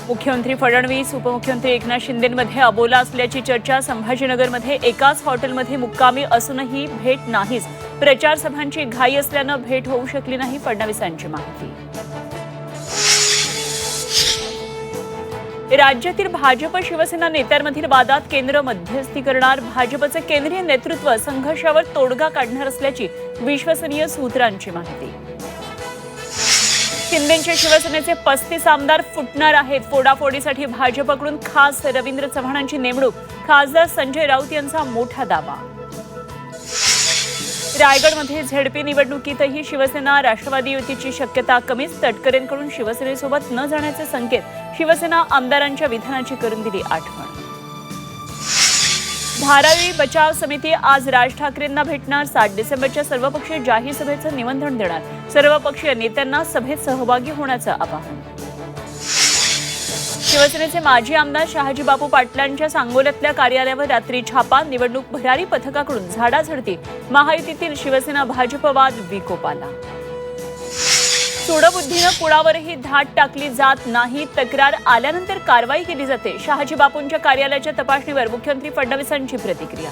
मुख्यमंत्री फडणवीस उपमुख्यमंत्री एकनाथ शिंदेंमध्ये अबोला असल्याची चर्चा. संभाजीनगरमध्ये एकाच हॉटेलमध्ये मुक्कामी असूनही भेट नाहीच. प्रचार सभांची घाई असल्यानं भेट होऊ शकली नाही, फडणवीसांची माहिती. राज्यातील भाजप शिवसेना नेत्यांमधील वादात केंद्र मध्यस्थी करणार. भाजपचे केंद्रीय नेतृत्व संघर्षावर तोडगा काढणार असल्याची विश्वसनीय सूत्रांची माहिती. शिंदेंच्या शिवसेनेचे 35 आमदार फुटणार आहेत. फोडाफोडीसाठी भाजपकडून खास रवींद्र चव्हाणांची नेमणूक. खासदार संजय राऊत यांचा मोठा दावा. रायगडमध्ये झेडपी निवडणुकीतही शिवसेना राष्ट्रवादी युतीची शक्यता कमीच. तटकरेंकडून शिवसेनेसोबत न जाण्याचे संकेत. शिवसेना आमदारांच्या विधानाची करून दिली आठवण. धारावी बचाव समिती आज राज ठाकरेंना भेटणार. 7 डिसेंबरच्या सर्वपक्षीय जाहीर सभेचं निमंत्रण देणार. सर्वपक्षीय नेत्यांना सभेत सहभागी होण्याचं आवाहन. शिवसेनेचे माजी आमदार शहाजी बापू पाटलांच्या सांगोल्यातल्या कार्यालयावर रात्री छापा. निवडणूक भरारी पथकाकडून झाडाझडती. महायुतीतील शिवसेना भाजप वाद विकोपाला. सूडबुद्धीनं कुणावरही धाड टाकली जात नाही. तक्रार आल्यानंतर कारवाई केली जाते. शहाजी बापूंच्या कार्यालयाच्या तपासणीवर मुख्यमंत्री फडणवीसांची प्रतिक्रिया.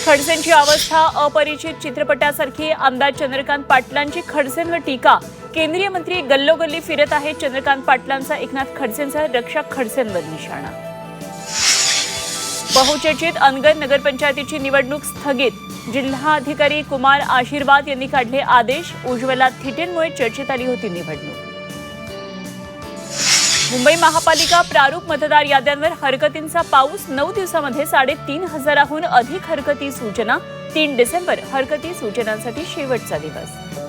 खडसेंची अवस्था अपरिचित चित्रपटासारखी. आमदार चंद्रकांत पाटलांची खडसेंवर टीका. केंद्रीय मंत्री गल्लोगल्ली फिरत आहेत. चंद्रकांत पाटलांचा एकनाथ खडसेंचा रक्षक खडसेंवर निशाणा. बहुचर्चित अनगर नगरपंचायतीची निवडणूक स्थगित. जिल्हाधिकारी कुमार आशीर्वाद यांनी काढले आदेश. उज्ज्वला थिटेंमुळे चर्चेत आली होती निवडणूक. मुंबई महापालिका प्रारूप मतदार याद्यांवर हरकतींचा पाऊस. 9 दिवसांमध्ये 3,500हून अधिक हरकती सूचना. 3 डिसेंबर हरकती सूचनांसाठी शेवटचा दिवस.